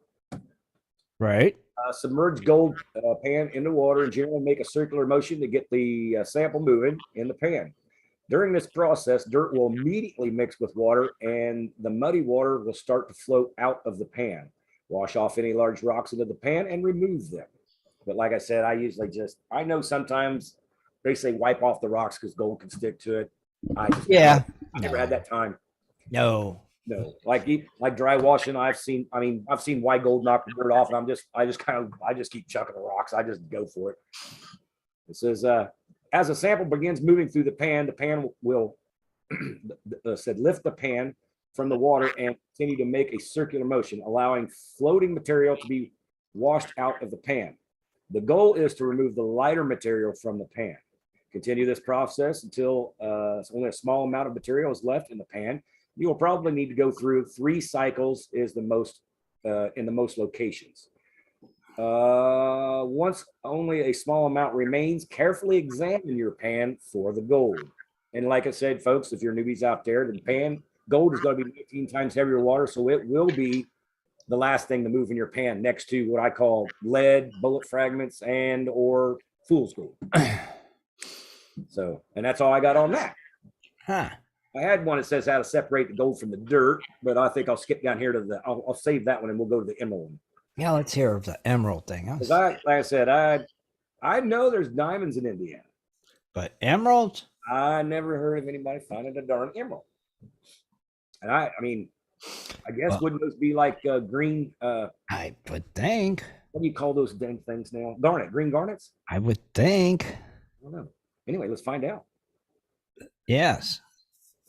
Right. Submerge gold pan into water and generally make a circular motion to get the sample moving in the pan. During this process, dirt will immediately mix with water and the muddy water will start to float out of the pan. Wash off any large rocks into the pan and remove them. But like I said, I know sometimes they say wipe off the rocks because gold can stick to it. I never had that time. No. Like dry washing, I've seen white gold knock the dirt off, and I just keep chucking the rocks. I just go for it. It says, as a sample begins moving through the pan will lift the pan from the water and continue to make a circular motion, allowing floating material to be washed out of the pan. The goal is to remove the lighter material from the pan. Continue this process until only a small amount of material is left in the pan. You will probably need to go through 3 cycles is the most in the most locations. Once only a small amount remains, carefully examine your pan for the gold. And like I said, folks, if you're newbies out there, the pan gold is going to be 18 times heavier water, so it will be the last thing to move in your pan next to what I call lead, bullet fragments, and or fool's gold. So, and that's all I got on that. Huh. I had one that says how to separate the gold from the dirt, but I think I'll skip down here to I'll save that one and we'll go to the emerald one. Yeah, let's hear of the emerald thing. Because like I said, I know there's diamonds in Indiana, but emeralds? I never heard of anybody finding a darn emerald. And I mean, I guess wouldn't those be like green? I would think. What do you call those dang things now? Green garnets? I would think. I don't know. Anyway, let's find out. Yes.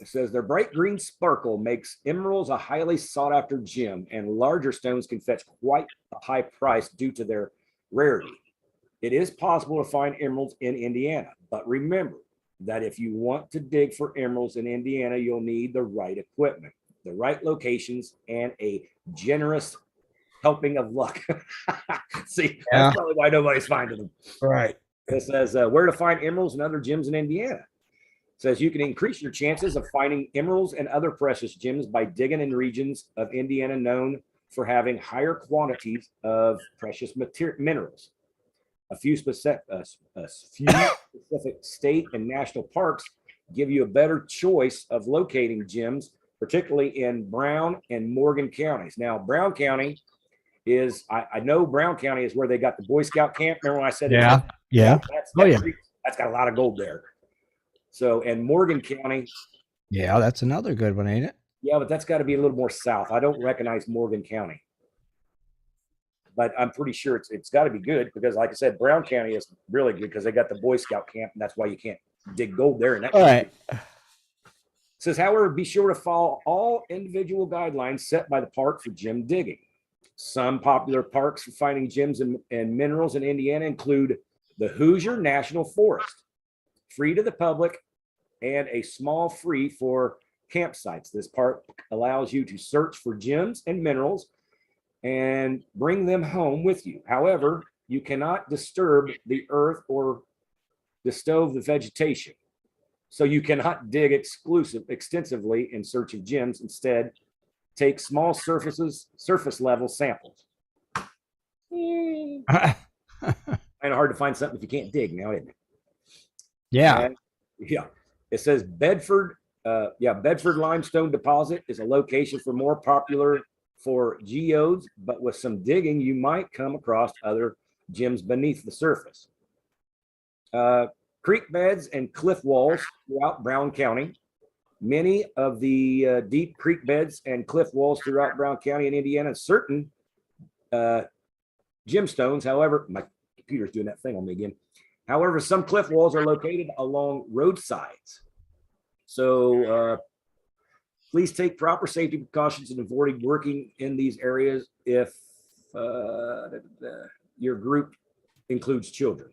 It says their bright green sparkle makes emeralds a highly sought after gem, and larger stones can fetch quite a high price due to their rarity. It is possible to find emeralds in Indiana, but remember that if you want to dig for emeralds in Indiana, you'll need the right equipment, the right locations, and a generous helping of luck. See, that's probably why nobody's finding them. Right. It says where to find emeralds and other gems in Indiana. It says you can increase your chances of finding emeralds and other precious gems by digging in regions of Indiana known for having higher quantities of precious minerals. A few specific state and national parks give you a better choice of locating gems, particularly in Brown and Morgan counties. Now, Brown County is, I know Brown County is where they got the Boy Scout camp. Remember when I said yeah. That's got a lot of gold there. So, and Morgan County. Yeah, that's another good one, ain't it? Yeah, but that's got to be a little more south. I don't recognize Morgan County. But I'm pretty sure it's got to be good because, like I said, Brown County is really good because they got the Boy Scout camp, and that's why you can't dig gold there. And that all right. It says, however, be sure to follow all individual guidelines set by the park for gem digging. Some popular parks for finding gems and minerals in Indiana include the Hoosier National Forest, free to the public, and a small fee for campsites. This park allows you to search for gems and minerals and bring them home with you. However, you cannot disturb the earth or disturb the vegetation. So you cannot dig extensively in search of gems. Instead, take small surface level samples. Kind of hard to find something if you can't dig now, isn't it? Yeah. And, yeah. It says Bedford limestone deposit is a location for more popular for geodes, but with some digging, you might come across other gems beneath the surface. Creek beds and cliff walls throughout Brown County. Many of the deep creek beds and cliff walls throughout Brown County and Indiana, certain gemstones, however, my computer's doing that thing on me again. However, some cliff walls are located along roadsides. So please take proper safety precautions in avoiding working in these areas if your group includes children.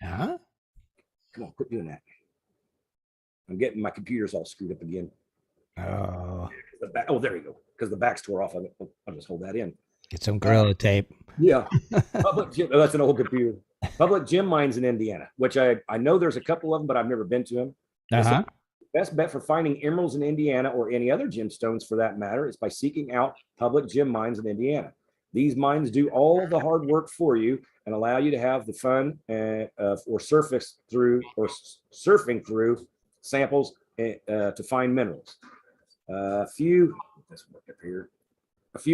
Huh? Come on, quit doing that. I'm getting my computer's all screwed up again. Oh. There you go. Because the back's tore off of it. I'll just hold that in. Get some Gorilla tape. Yeah. Public gym. Oh, that's an old computer. Public gem mines in Indiana, which I know there's a couple of them, but I've never been to them. Uh-huh. Best bet for finding emeralds in Indiana or any other gemstones for that matter is by seeking out public gem mines in Indiana. These mines do all the hard work for you and allow you to have the fun or surfing through samples to find minerals. A few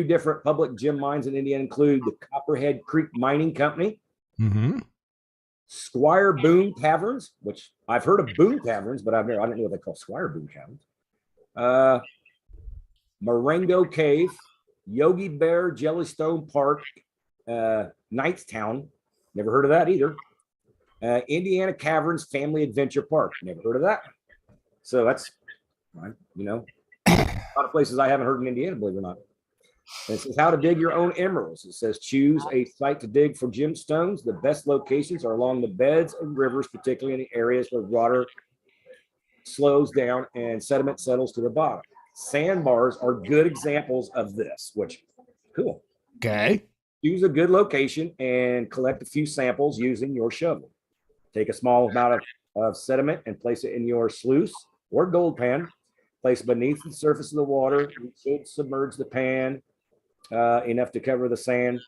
different public gem mines in Indiana include the Copperhead Creek Mining Company, Squire Boone Caverns, which I've heard of Boone Caverns, but I don't know what they call Squire Boone Caverns. Marengo Cave, Yogi Bear Jellystone Park, Knightstown, never heard of that either. Indiana Caverns Family Adventure Park, never heard of that. So that's, a lot of places I haven't heard in Indiana, believe it or not. And it says how to dig your own emeralds. It says choose a site to dig for gemstones. The best locations are along the beds and rivers, particularly in the areas where water slows down and sediment settles to the bottom. Sandbars are good examples of this, which cool. Okay. Choose a good location and collect a few samples using your shovel. Take a small amount of sediment and place it in your sluice or gold pan. Place beneath the surface of the water. You should submerge the pan enough to cover the sand,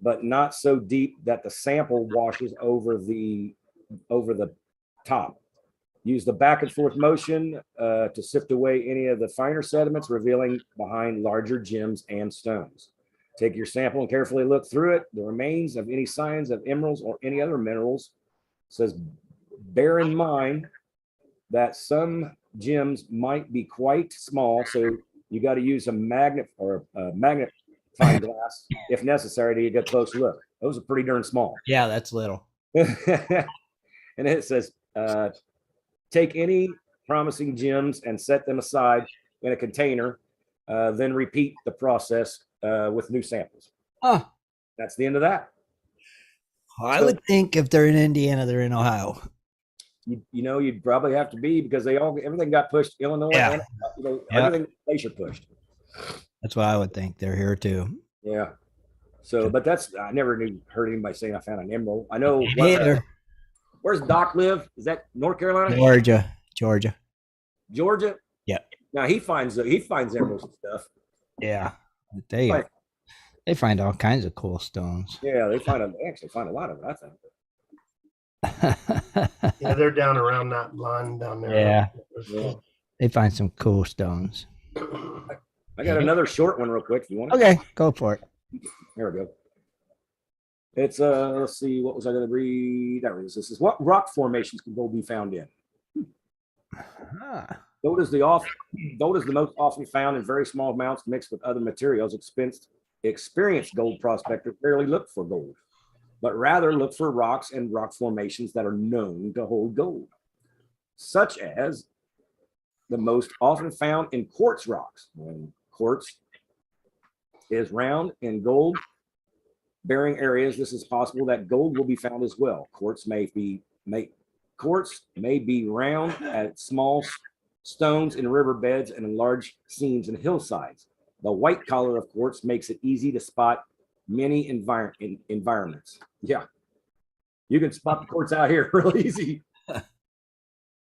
but not so deep that the sample washes over the top. Use the back and forth motion to sift away any of the finer sediments, revealing behind larger gems and stones. Take your sample and carefully look through it. The remains of any signs of emeralds or any other minerals. It says, bear in mind that some gems might be quite small, so you got to use a magnet or a magnifying glass if necessary to get a close look. Those are pretty darn small. Yeah, that's little. And it says, take any promising gems and set them aside in a container, then repeat the process with new samples. Huh. That's the end of that. I would think if they're in Indiana, they're in Ohio. You'd probably have to be, because everything got pushed. Illinois, Yeah. and, everything glacier pushed. That's what I would think. They're here too. Yeah. So, but I never heard anybody saying I found an emerald. I know. Where's Doc live? Is that North Carolina? Georgia. Yeah. Now he finds emeralds and stuff. Yeah. They find all kinds of cool stones. Yeah, they actually find a lot of it, I think. Yeah, they're down around that line down there. Yeah. They find some cool stones. I got another short one real quick if you want. Okay, go for it. There we go. It's let's see, what was I going to read? There it is. This is what rock formations can gold be found in. Gold is the most often found in very small amounts mixed with other materials. Experienced gold prospectors rarely look for gold, but rather look for rocks and rock formations that are known to hold gold, such as the most often found in quartz rocks. When quartz is round in gold bearing areas, this is possible that gold will be found as well. Quartz may be round at small stones in riverbeds and in large seams and hillsides. The white color of quartz makes it easy to spot many environments. Yeah, you can spot the quartz out here real easy.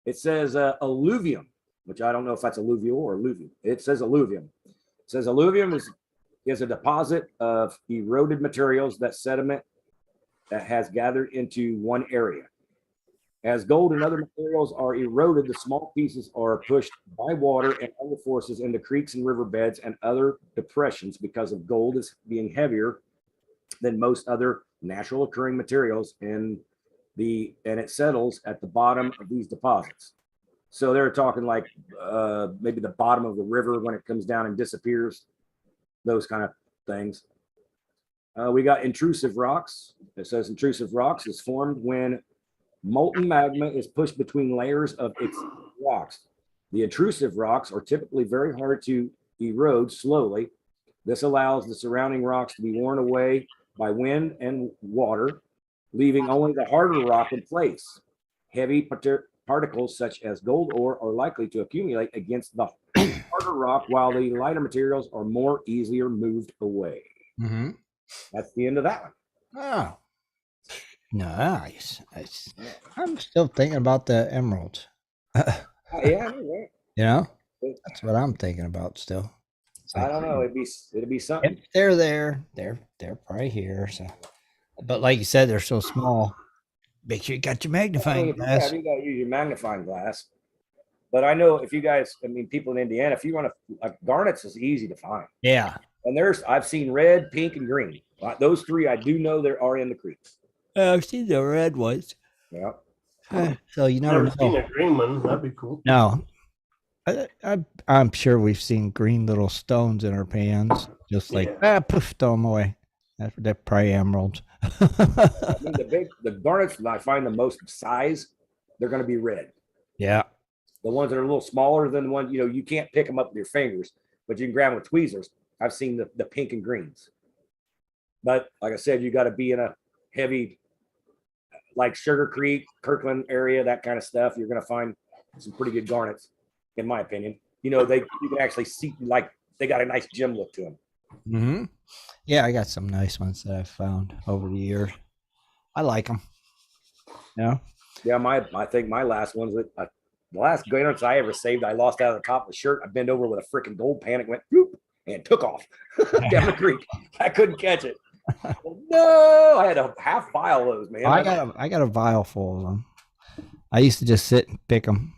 It says alluvium, which I don't know if that's alluvial or alluvium. It says alluvium. It says alluvium is a deposit of eroded materials that sediment that has gathered into one area. As gold and other materials are eroded, the small pieces are pushed by water and other forces into creeks and riverbeds and other depressions because of gold is being heavier than most other natural occurring materials, and it settles at the bottom of these deposits. So they're talking like maybe the bottom of the river when it comes down and disappears, those kind of things. We got intrusive rocks. It says intrusive rocks is formed when molten magma is pushed between layers of its rocks. The intrusive rocks are typically very hard to erode slowly. This allows the surrounding rocks to be worn away by wind and water, leaving only the harder rock in place. Heavy particles such as gold ore are likely to accumulate against the harder rock, while the lighter materials are more easier moved away. Mm-hmm. That's the end of that one. Oh. Nice. I'm still thinking about the emeralds. Yeah. You know, that's what I'm thinking about still. I don't know. It'd be something. If they're there. They're probably here. So, but like you said, they're so small. Make sure you got your magnifying glass. Yeah, you got to use your magnifying glass. But I know if you guys, people in Indiana, if you want to, like garnets is easy to find. Yeah. And I've seen red, pink, and green. Those three I do know there are in the creeks. I've seen the red ones. Yeah. So you never know. Seen a green one. That'd be cool. No. I'm sure we've seen green little stones in our pans. Just like, poof, throw them away. They're probably emeralds. The garnets that I find the most size, they're going to be red. Yeah. The ones that are a little smaller than the ones, you can't pick them up with your fingers, but you can grab them with tweezers. I've seen the pink and greens. But like I said, you got to be in a heavy, like Sugar Creek, Kirkland area, that kind of stuff. You're going to find some pretty good garnets, in my opinion. You can actually see, like, they got a nice gem look to them. Mm-hmm. Yeah, I got some nice ones that I've found over the years. I like them. Yeah. Yeah, I think my last ones, the last garnets I ever saved, I lost out of the top of the shirt. I bent over with a freaking gold pan. It went, whoop. and took off down the creek. I couldn't catch it. No, I had a half vial of those, man. I got a vial full of them. I used to just sit and pick them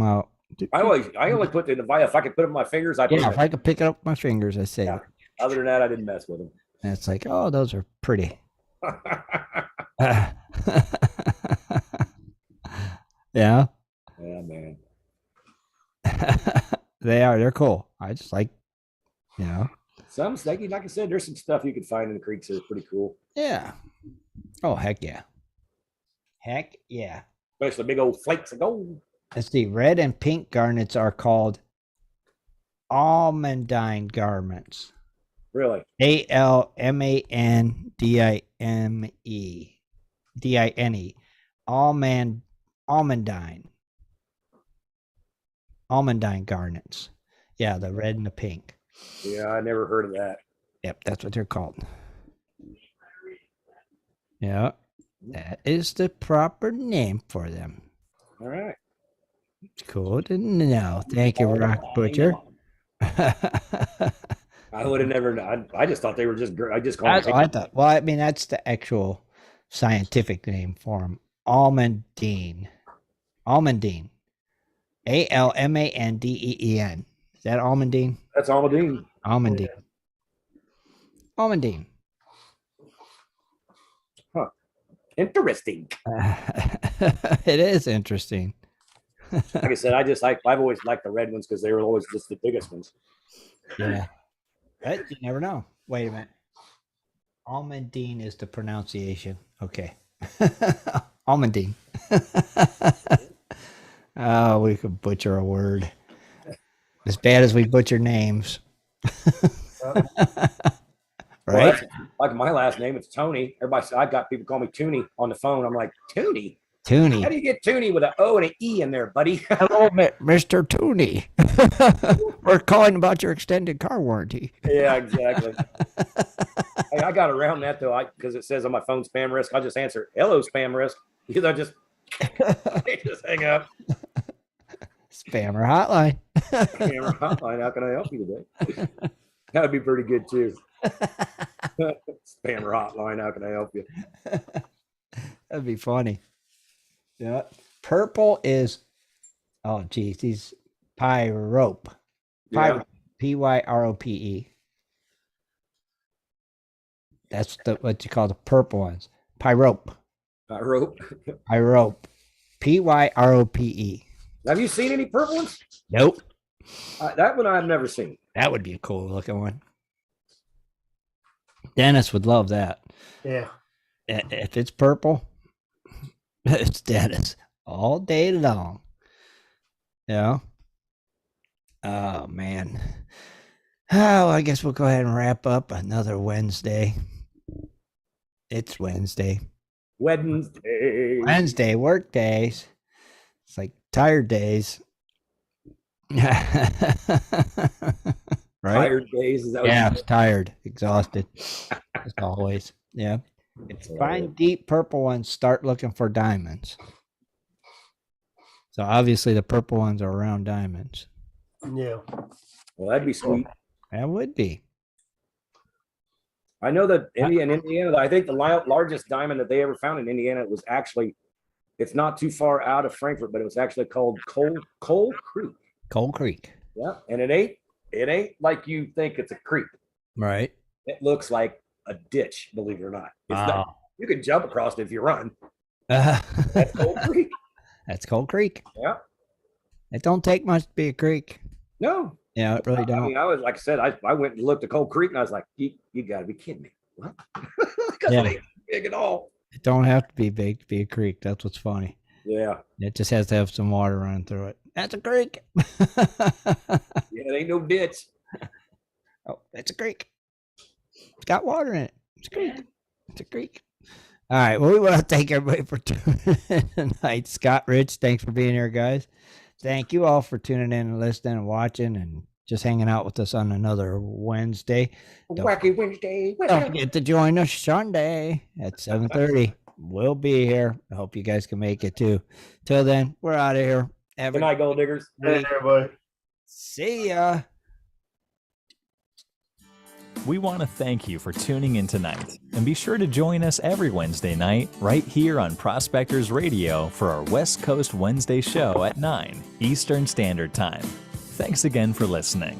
out. I only put in the vial. If I could put it in my fingers, I if I could pick it up with my fingers, I say. Yeah. Other than that, I didn't mess with them. And it's like, oh, those are pretty. Yeah. Yeah, man. They're cool. I just like, Some snaky, like I said, there's some stuff you can find in the creeks that are pretty cool. Yeah. Oh, heck yeah. Heck yeah. Especially big old flakes of gold. Let's see. Red and pink garnets are called almandine garments. Really? Almandine. Almandine garnets. Yeah, the red and the pink. Yeah, I never heard of that. Yep, that's what they're called. Yeah, that is the proper name for them. All right. It's cool to know. Thank you, Rock Butcher. I would have never. I just thought they were just. I just called. That's what I thought. Well, I mean, that's the actual scientific name for them. Almandine. Almandine. Almandeen. Is that almandine? That's almandine. Almandine. Almandine. Huh. Interesting. It is interesting. Like I said, I've always liked the red ones because they were always just the biggest ones. Yeah. But you never know. Wait a minute. Almandine is the pronunciation. Okay. Almandine. Oh, we could butcher a word. As bad as we butcher names. Right? Well, like my last name, it's Tony. I've got people call me Toonie on the phone. I'm like, Toonie? Toonie. How do you get Toonie with an O and an E in there, buddy? Hello, Mr. Toonie. We're calling about your extended car warranty. Yeah, exactly. Hey, I got around that though, because it says on my phone spam risk. I just answer, hello, spam risk. Because I just hang up. Spammer hotline. Spammer hotline. How can I help you today? That would be pretty good too. Spammer hotline. How can I help you? That'd be funny. Yeah. Purple is, oh geez, he's pyrope. Yeah. Pyrope. That's what you call the purple ones. Pyrope. Pyrope. Pyrope. Pyrope. Have you seen any purple ones? Nope. That one I've never seen. That would be a cool looking one. Dennis would love that. Yeah. If it's purple, it's Dennis all day long. Yeah. Oh, man. Oh, I guess we'll go ahead and wrap up another Wednesday. It's Wednesday. Wednesday, work days. It's like tired days. Right? Tired days. Is that Yeah, it's tired, exhausted. As always. Yeah. If you find deep purple ones, start looking for diamonds. So obviously the purple ones are around diamonds. Yeah. Well, that'd be sweet. That would be. I know that in Indiana, I think the largest diamond that they ever found in Indiana was actually, it's not too far out of Frankfurt, but it was actually called Coal Creek. Coal Creek. Yeah, and it ain't like you think it's a creek. Right. It looks like a ditch, believe it or not. It's Wow. not, you can jump across it if you run. That's Coal Creek. That's Coal Creek. Yeah. It don't take much to be a creek. No. Yeah, it really don't. I mean, I was like I said, I went and looked at Coal Creek and I was like, you got to be kidding me. What? Because Yeah. it ain't big at all. It don't have to be big to be a creek. That's what's funny. Yeah. It just has to have some water running through it. That's a creek. Yeah, it ain't no ditch. Oh, it's a creek. It's got water in it. It's a creek. It's a creek. All right. Well, we want to thank everybody for tuning in tonight. Scott, Rich, thanks for being here, guys. Thank you all for tuning in and listening and watching and just hanging out with us on another Wednesday. Wacky Wednesday. Don't forget to join us Sunday at 7:30. We'll be here. I hope you guys can make it too. Till then, we're out of here. Good night, gold diggers. Hey, everybody. See ya. we want to thank you for tuning in tonight. And be sure to join us every Wednesday night right here on Prospectors Radio for our West Coast Wednesday show at 9 Eastern Standard Time. Thanks again for listening.